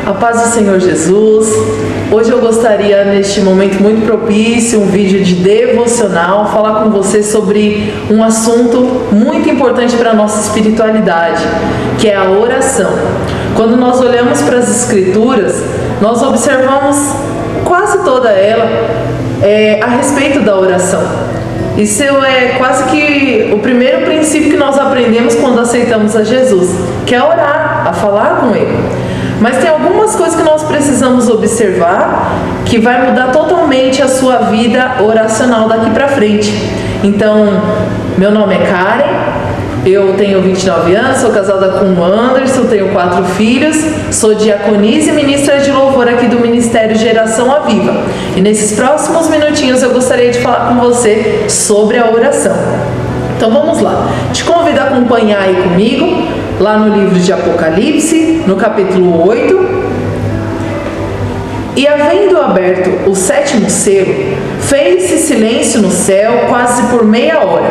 A paz do Senhor Jesus. Hoje eu gostaria, neste momento muito propício, um vídeo de devocional, falar com você sobre um assunto muito importante para a nossa espiritualidade, que é a oração. Quando nós olhamos para as Escrituras, nós observamos quase toda ela a respeito da oração. Isso é quase que o primeiro princípio que nós aprendemos quando aceitamos a Jesus, que é orar, a falar com Ele. Mas tem algumas coisas que nós precisamos observar que vai mudar totalmente a sua vida oracional daqui para frente. Então, meu nome é Karen, eu tenho 29 anos, sou casada com o Anderson, tenho 4 filhos, sou diaconisa e ministra de louvor aqui do Ministério Geração Aviva. E nesses próximos minutinhos eu gostaria de falar com você sobre a oração. Então vamos lá, te convido a acompanhar aí comigo, lá no livro de Apocalipse, no capítulo 8. E havendo aberto o 7º selo, fez-se silêncio no céu quase por meia hora.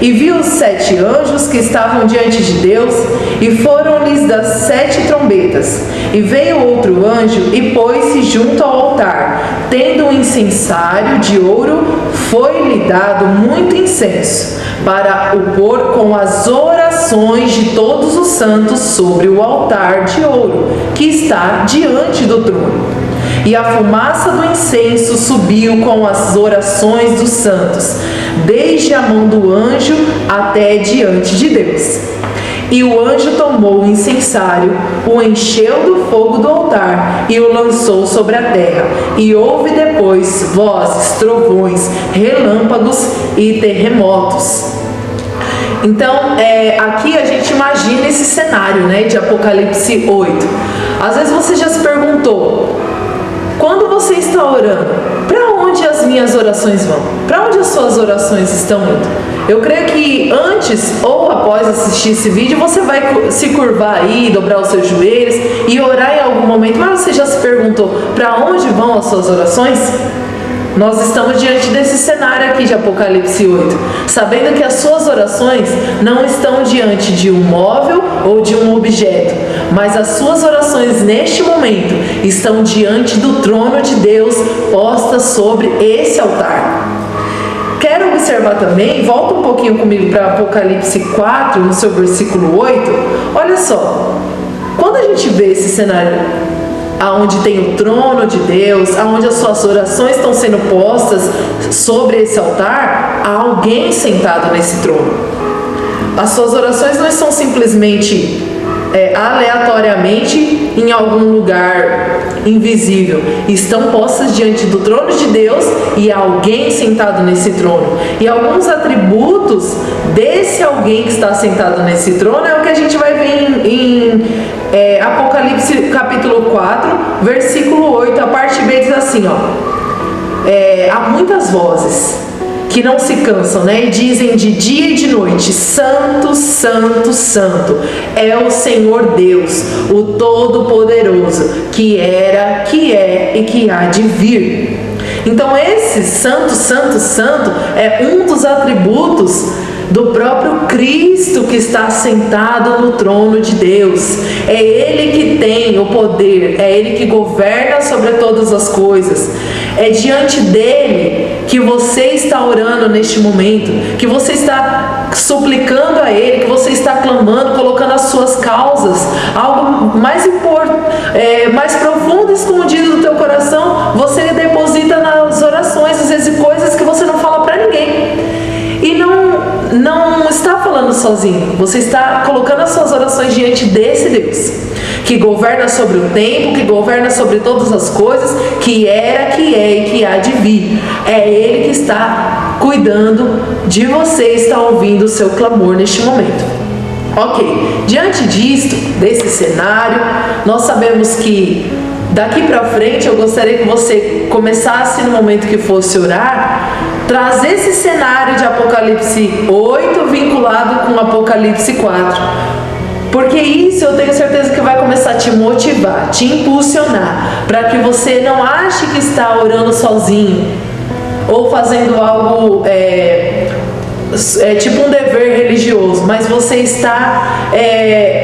E viu os 7 anjos que estavam diante de Deus, e foram-lhes das 7 trombetas. E veio outro anjo e pôs-se junto ao altar. Tendo um incensário de ouro, foi-lhe dado muito incenso, para o pôr com as orações de todos os santos sobre o altar de ouro, que está diante do trono. E a fumaça do incenso subiu com as orações dos santos, desde a mão do anjo até diante de Deus. E o anjo tomou o incensário, o encheu do fogo do altar e o lançou sobre a terra. E houve depois vozes, trovões, relâmpagos e terremotos. Então, aqui a gente imagina esse cenário, de Apocalipse 8. Às vezes você já se perguntou, quando você está orando, para onde as minhas orações vão? Para onde as suas orações estão indo? Eu creio que antes ou após assistir esse vídeo, você vai se curvar aí, dobrar os seus joelhos e orar em algum momento. Mas você já se perguntou, para onde vão as suas orações? Nós estamos diante desse cenário aqui de Apocalipse 8, sabendo que as suas orações não estão diante de um móvel ou de um objeto, mas as suas orações neste momento estão diante do trono de Deus, postas sobre esse altar. Quero observar também, volta um pouquinho comigo para Apocalipse 4, no seu versículo 8, olha só, quando a gente vê esse cenário aonde tem o trono de Deus, aonde as suas orações estão sendo postas sobre esse altar, há alguém sentado nesse trono. As suas orações não estão simplesmente aleatoriamente em algum lugar invisível, estão postas diante do trono de Deus e há alguém sentado nesse trono. E alguns atributos desse alguém que está sentado nesse trono é o que a gente vai ver em Apocalipse capítulo 4, versículo 8, a parte B diz assim, há muitas vozes que não se cansam, e dizem de dia e de noite, Santo, Santo, Santo, é o Senhor Deus, o Todo-Poderoso, que era, que é e que há de vir. Então esse Santo, Santo, Santo é um dos atributos do próprio Cristo que está sentado no trono de Deus. É Ele que tem o poder, é Ele que governa sobre todas as coisas. É diante dele que você está orando neste momento, que você está suplicando a Ele, que você está clamando, colocando as suas causas, algo mais mais profundo, escondido do teu coração, você deposita nas orações, às vezes coisas que você não fala para ninguém. E não está falando sozinho, você está colocando as suas orações diante desse Deus, que governa sobre o tempo, que governa sobre todas as coisas, que era, que é e que há de vir. É Ele que está cuidando de você, está ouvindo o seu clamor neste momento. Ok, diante disto, desse cenário, nós sabemos que daqui para frente eu gostaria que você começasse no momento que fosse orar, trazer esse cenário de Apocalipse 8 vinculado com Apocalipse 4. Porque isso eu tenho certeza que vai começar a te motivar, te impulsionar, para que você não ache que está orando sozinho, ou fazendo algo tipo um dever religioso, mas você está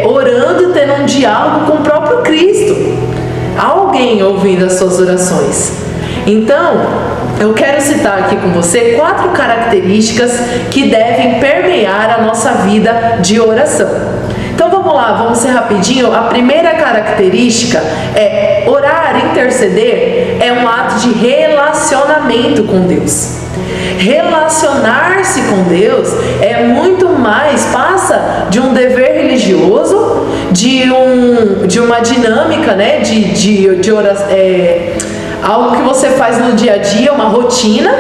orando e tendo um diálogo com o próprio Cristo. alguém ouvindo as suas orações. Então, eu quero citar aqui com você 4 características que devem permear a nossa vida de oração. Então vamos lá, vamos ser rapidinho. A primeira característica é orar, interceder, é um ato de relacionamento com Deus. Relacionar-se com Deus é muito mais, passa de um dever religioso, de uma dinâmica, né, de oração, algo que você faz no dia a dia, uma rotina,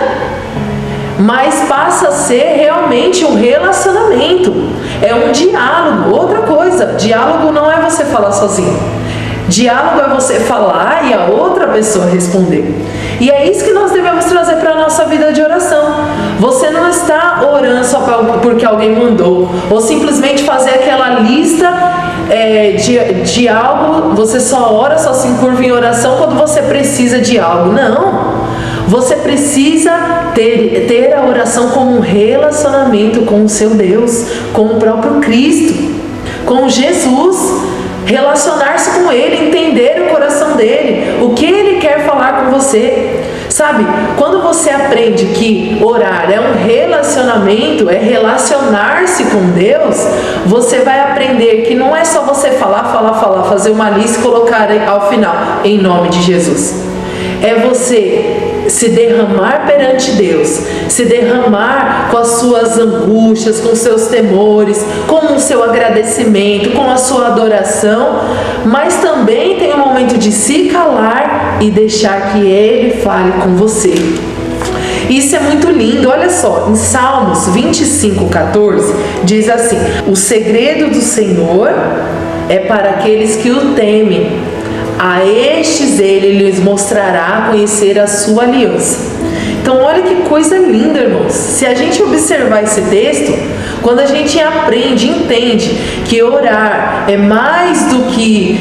mas passa a ser realmente um relacionamento, é um diálogo. Outra coisa, diálogo não é você falar sozinho, diálogo é você falar e a outra pessoa responder. E é isso que nós devemos trazer para a nossa vida de oração. Você não está orando só porque alguém mandou, ou simplesmente fazer aquela lista de algo. Você só ora, só se encurva em oração quando você precisa de algo. Não, você precisa ter a oração como um relacionamento com o seu Deus, com o próprio Cristo, com Jesus. Relacionar-se com Ele, entender o coração dele, o que Ele quer falar com você. Sabe, quando você aprende que orar é um relacionamento, é relacionar-se com Deus, você vai aprender que não é só você falar, fazer uma lista e colocar ao final, em nome de Jesus. É você se derramar perante Deus, se derramar com as suas angústias, com os seus temores, com o seu agradecimento, com a sua adoração, mas também tem um momento de se calar e deixar que Ele fale com você. Isso é muito lindo. Olha só, em Salmos 25:14 diz assim: o segredo do Senhor é para aqueles que o temem. A estes Ele lhes mostrará conhecer a sua aliança. Então olha que coisa linda, irmãos. Se a gente observar esse texto, quando a gente aprende, entende que orar é mais do que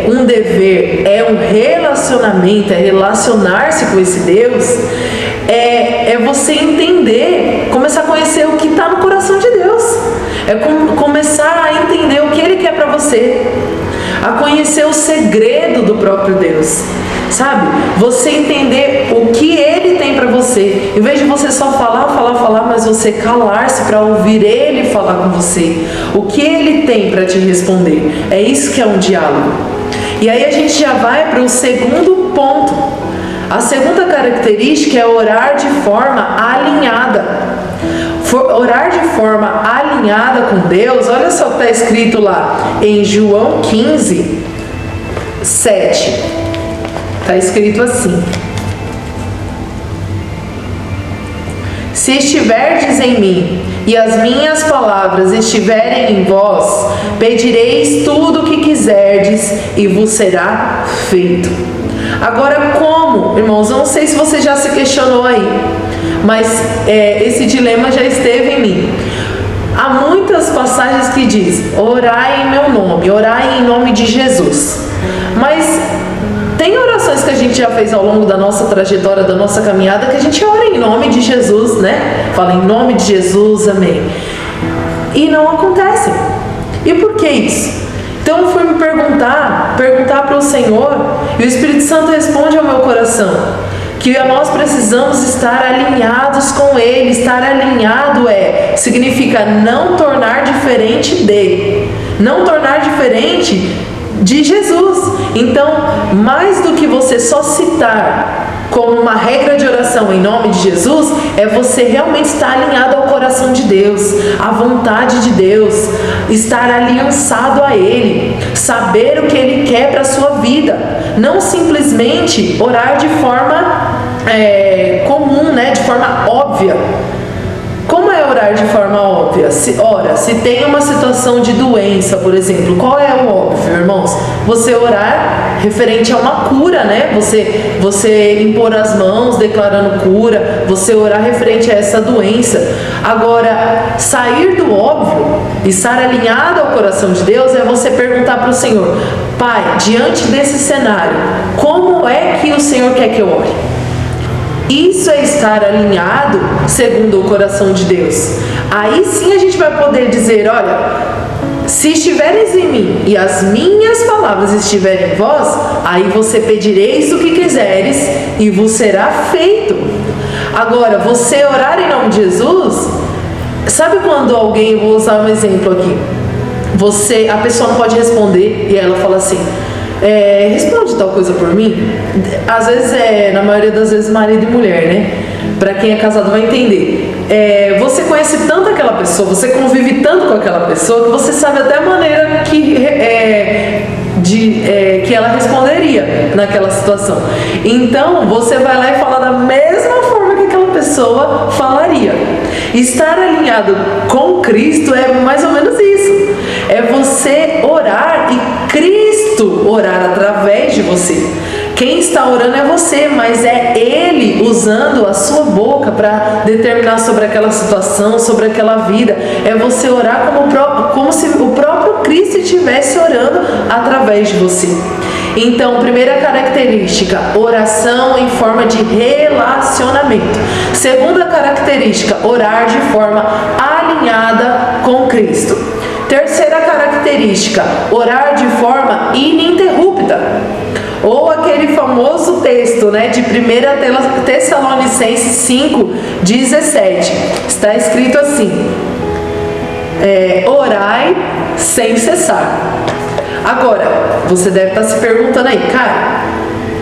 um dever, é um relacionamento, é relacionar-se com esse Deus, é você entender, começar a conhecer o que está no coração de Deus, é começar a entender o que Ele quer para você, a conhecer o segredo do próprio Deus, sabe? Você entender o que Ele tem para você, em vez de você só falar, mas você calar-se para ouvir Ele falar com você, o que Ele tem para te responder. É isso que é um diálogo. E aí a gente já vai para o segundo ponto. A segunda característica é orar de forma alinhada. Orar de forma alinhada com Deus, olha só o que está escrito lá em João 15, 7. Está escrito assim: se estiverdes em mim e as minhas palavras estiverem em vós, pedireis tudo o que quiserdes e vos será feito. Agora, como, irmãos, eu não sei se você já se questionou aí, mas esse dilema já esteve em mim. Há muitas passagens que diz: orai em meu nome, orai em nome de Jesus. Mas tem orações que a gente já fez ao longo da nossa trajetória, da nossa caminhada, que a gente ora em nome de Jesus, né? Fala em nome de Jesus, amém. E não acontece. E por que isso? Então eu fui me perguntar para o Senhor, e o Espírito Santo responde ao meu coração que nós precisamos estar alinhados com Ele. Estar alinhado significa não tornar diferente dele, não tornar diferente de Jesus. Então, mais do que você só citar como uma regra de oração em nome de Jesus, é você realmente estar alinhado ao coração de Deus, à vontade de Deus, estar aliançado a Ele, saber o que Ele quer para a sua vida, não simplesmente orar de forma comum, né? De forma óbvia. Como é orar de forma óbvia? Se tem uma situação de doença, por exemplo, qual é o óbvio, irmãos? Você orar referente a uma cura, né? Você impor as mãos declarando cura, você orar referente a essa doença. Agora, sair do óbvio, estar alinhado ao coração de Deus, é você perguntar para o Senhor: Pai, diante desse cenário, como é que o Senhor quer que eu ore? Isso é estar alinhado segundo o coração de Deus. Aí sim a gente vai poder dizer: olha, se Se estiveres em mim e as minhas palavras estiverem em vós, aí você pedireis o que quiseres e vos será feito. Agora, você orar em nome de Jesus, sabe quando alguém, vou usar um exemplo aqui, a pessoa não pode responder e ela fala assim, responde tal coisa por mim. Às vezes na maioria das vezes marido e mulher, né? Pra quem é casado vai entender. Você conhece tanto aquela pessoa, você convive tanto com aquela pessoa que você sabe até a maneira que ela responderia naquela situação. Então você vai lá e fala da mesma forma que aquela pessoa falaria. Estar alinhado com Cristo é mais ou menos isso. É você orar e Cristo orar através de você. Quem está orando é você, mas é Ele usando a sua boca para determinar sobre aquela situação, sobre aquela vida. É você orar como se o próprio Cristo estivesse orando através de você. Então, primeira característica, oração em forma de relacionamento. Segunda característica, orar de forma alinhada com Cristo. Terceira característica, orar de forma ininterrupta. Ou aquele famoso texto, né, de 1 Tessalonicenses 5:17. Está escrito assim: orai sem cessar. Agora, você deve estar se perguntando aí, cara,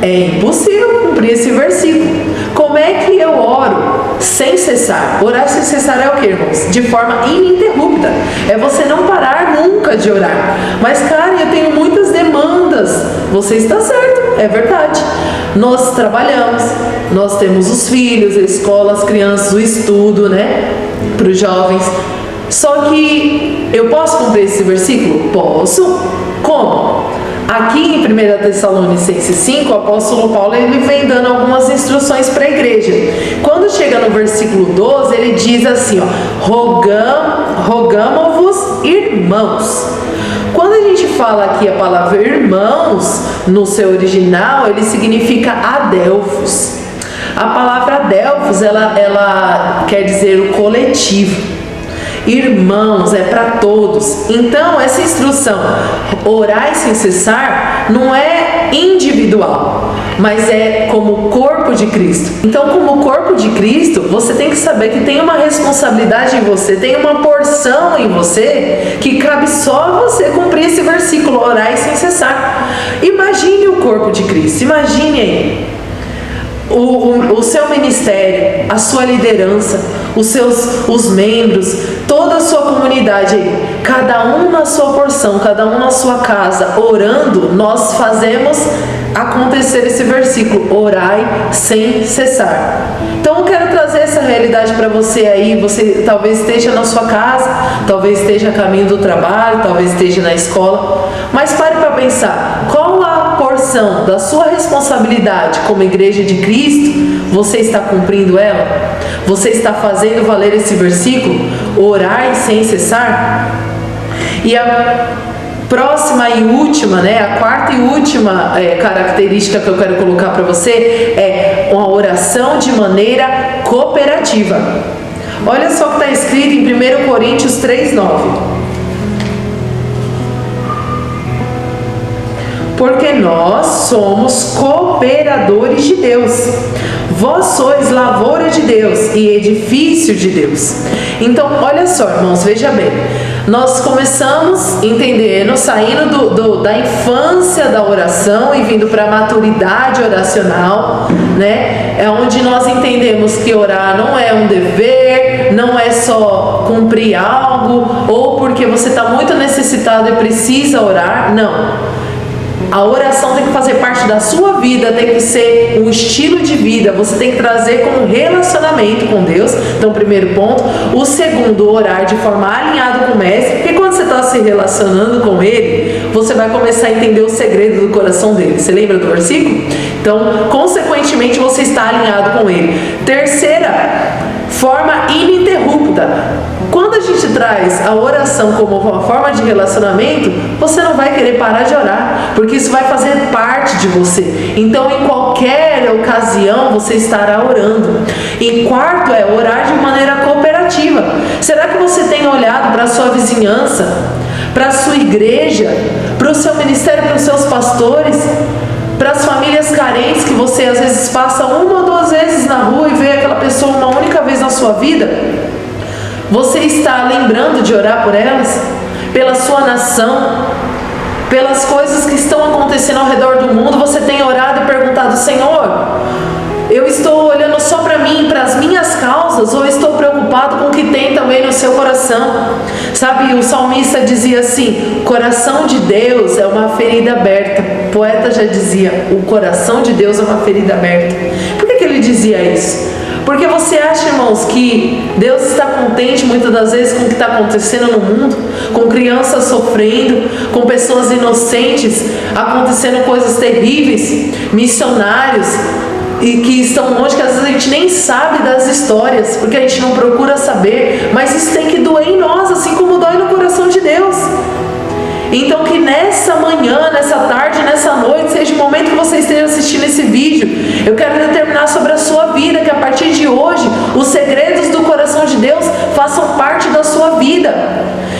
é impossível cumprir esse versículo. Como é que eu oro sem cessar? Orar sem cessar é o que, irmãos? De forma ininterrupta. É você não parar nunca de orar. Mas, cara, eu tenho muitas demandas. Você está certo, é verdade. Nós trabalhamos, nós temos os filhos, a escola, as crianças, o estudo, né? Para os jovens. Só que eu posso cumprir esse versículo? Posso. Como? Aqui em 1 Tessalonicenses 5, o apóstolo Paulo ele vem dando algumas instruções para a igreja. Quando chega no versículo 12, ele diz assim, rogamo-vos, irmãos. Quando a gente fala aqui a palavra irmãos, no seu original, ele significa adelphos. A palavra adelphos, ela quer dizer o coletivo. Irmãos, é para todos. Então, essa instrução, orar sem cessar, não é individual, mas é como corpo de Cristo. Então, como corpo de Cristo, você tem que saber que tem uma responsabilidade em você, tem uma porção em você, que cabe só a você cumprir esse versículo, orar sem cessar. Imagine o corpo de Cristo, imagine aí. O seu ministério, a sua liderança, os membros, toda a sua comunidade aí, cada um na sua porção, cada um na sua casa, orando, nós fazemos acontecer esse versículo, orai sem cessar. Então eu quero trazer essa realidade para você aí. Você talvez esteja na sua casa, talvez esteja a caminho do trabalho, talvez esteja na escola, mas pare para pensar, qual a porção da sua responsabilidade como igreja de Cristo você está cumprindo ela? Você está fazendo valer esse versículo? Orar sem cessar? E a próxima e última, né, a quarta e última característica que eu quero colocar para você é uma oração de maneira cooperativa. Olha só o que está escrito em 1 Coríntios 3:9. Porque nós somos cooperadores de Deus. Vós sois lavoura de Deus e edifício de Deus. Então, olha só, irmãos, veja bem. Nós começamos entendendo, saindo da infância da oração e vindo para a maturidade oracional, né? É onde nós entendemos que orar não é um dever, não é só cumprir algo, ou porque você está muito necessitado e precisa orar, não. A oração tem que fazer parte da sua vida, tem que ser um estilo de vida, você tem que trazer como relacionamento com Deus. Então, primeiro ponto. O segundo, orar de forma alinhada com o Mestre, porque quando você está se relacionando com Ele, você vai começar a entender o segredo do coração dele. Você lembra do versículo? Então, consequentemente, você está alinhado com Ele. Terceira, forma ininterrupta. Quando a gente traz a oração como uma forma de relacionamento, você não vai querer parar de orar, porque isso vai fazer parte de você. Então, em qualquer ocasião, você estará orando. E quarto é orar de maneira cooperativa. Será que você tem olhado para a sua vizinhança, para a sua igreja, para o seu ministério, para os seus pastores, para as famílias carentes que você às vezes passa 1 ou 2 vezes na rua e vê aquela pessoa uma única vez na sua vida? Você está lembrando de orar por elas? Pela sua nação? Pelas coisas que estão acontecendo ao redor do mundo? Você tem orado e perguntado: Senhor, eu estou olhando só para mim, para as minhas causas, ou estou preocupado com o que tem também no seu coração? Sabe, o salmista dizia assim: coração de Deus é uma ferida aberta. O poeta já dizia: o coração de Deus é uma ferida aberta. Por que ele dizia isso? Porque você acha, irmãos, que Deus está contente muitas das vezes com o que está acontecendo no mundo? Com crianças sofrendo, com pessoas inocentes, acontecendo coisas terríveis, missionários e que estão longe, que às vezes a gente nem sabe das histórias, porque a gente não procura saber, mas isso tem que doer em nós, assim como dói no coração de Deus. Então que nessa manhã, nessa tarde, nessa noite, seja o momento que você esteja assistindo esse vídeo, eu quero determinar sobre a sua vida, que a partir de hoje, os segredos do coração de Deus façam parte da sua vida.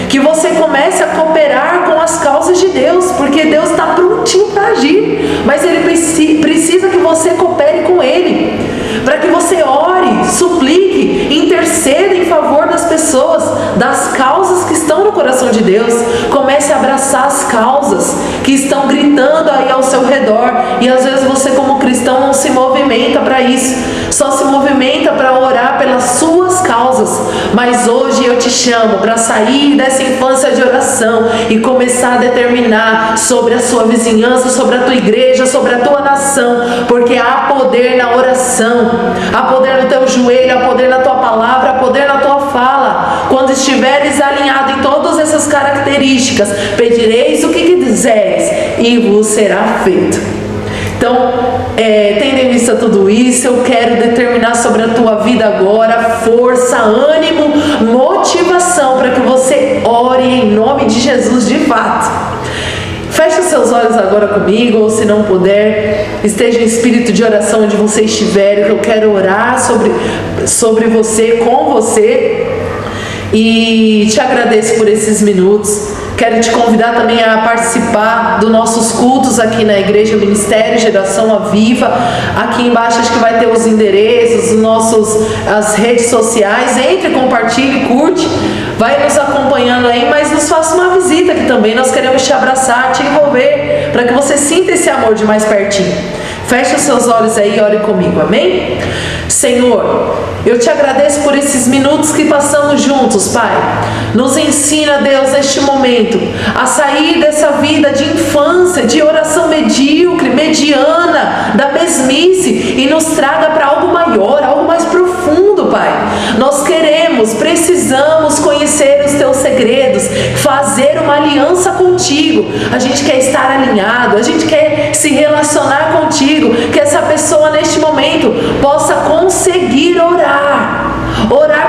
Que você comece a cooperar com as causas de Deus, porque Deus está prontinho para agir, mas Ele precisa que você coopere com Ele, para que você ore, suplique, interceda em favor das pessoas, das causas que estão no coração de Deus. Comece a abraçar as causas que estão gritando aí ao seu redor, e às vezes você como cristão não se movimenta para isso, só se movimenta para orar pelas suas causas. Mas hoje eu te chamo para sair dessa infância de oração e começar a determinar sobre a sua vizinhança, sobre a tua igreja, sobre a tua nação, porque há poder na oração, há poder no teu joelho, há poder na tua palavra, há poder na tua fala. Quando estiveres alinhado em todas essas características, pedireis o que quiseres e vos será feito. Então, tendo em vista tudo isso, eu quero determinar sobre a tua vida agora força, ânimo, motivação para que você ore em nome de Jesus de fato. Feche os seus olhos agora comigo, ou se não puder, esteja em espírito de oração onde você estiver, que eu quero orar sobre você, com você, e te agradeço por esses minutos. Quero te convidar também a participar dos nossos cultos aqui na Igreja Ministério Geração Aviva. Aqui embaixo acho que vai ter os endereços, as redes sociais. Entre, compartilhe, curte, vai nos acompanhando aí, mas nos faça uma visita aqui também. Nós queremos te abraçar, te envolver, para que você sinta esse amor de mais pertinho. Feche os seus olhos aí e ore comigo, amém? Senhor, eu te agradeço por esses minutos que passamos juntos, Pai. Nos ensina, Deus, neste momento, a sair dessa vida de infância, de oração medíocre, mediana, da mesmice, e nos traga para algo maior, algo mais profundo, Pai. Nós precisamos conhecer os teus segredos, fazer uma aliança contigo. A gente quer estar alinhado, a gente quer se relacionar contigo, que essa pessoa neste momento possa conseguir orar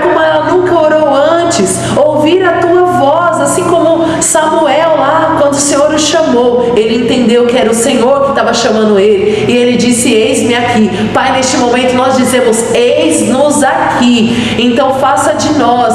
como ela nunca orou antes, ouvir a tua voz, assim como Samuel lá, quando o Senhor o chamou, ele entendeu que era o Senhor que estava chamando ele, e ele disse: eis-me aqui. Pai, neste momento nós dizemos: eis-nos aqui. Então faça de nós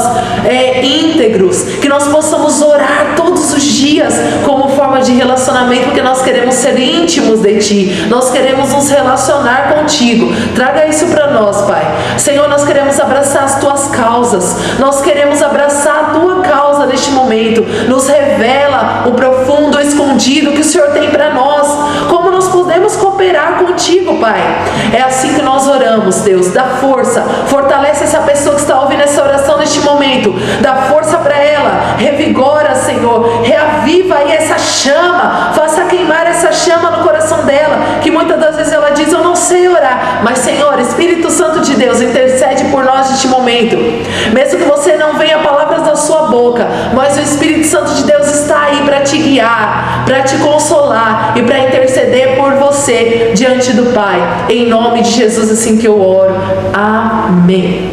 íntegros, que nós possamos orar todos os dias como forma de relacionamento, porque nós queremos ser íntimos de Ti, nós queremos nos relacionar contigo. Traga isso para nós, Pai. Senhor, nós queremos abraçar as Tuas causas, nós queremos abraçar a Tua causa neste momento. Nos revela o profundo, o escondido que o Senhor tem para nós, como nós podemos cooperar contigo, Pai. É assim que nós oramos, Deus. Dá força, fortalece essa pessoa que está ouvindo essa oração neste momento, dá força para ela, revigora, Senhor, reaviva aí essa chama, faça queimar essa chama no coração dela, que muitas das vezes ela diz: eu não sei orar, mas Senhor, Espírito Santo de Deus, intercede por nós neste momento, mesmo que você não venha palavras da sua boca, mas o Espírito Santo de Deus está aí para te guiar, para te consolar e para interceder por você diante do Pai, em nome de Jesus, assim que eu oro, amém.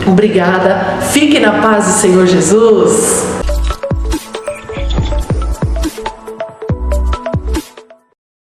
Obrigada, fique na paz do Senhor Jesus.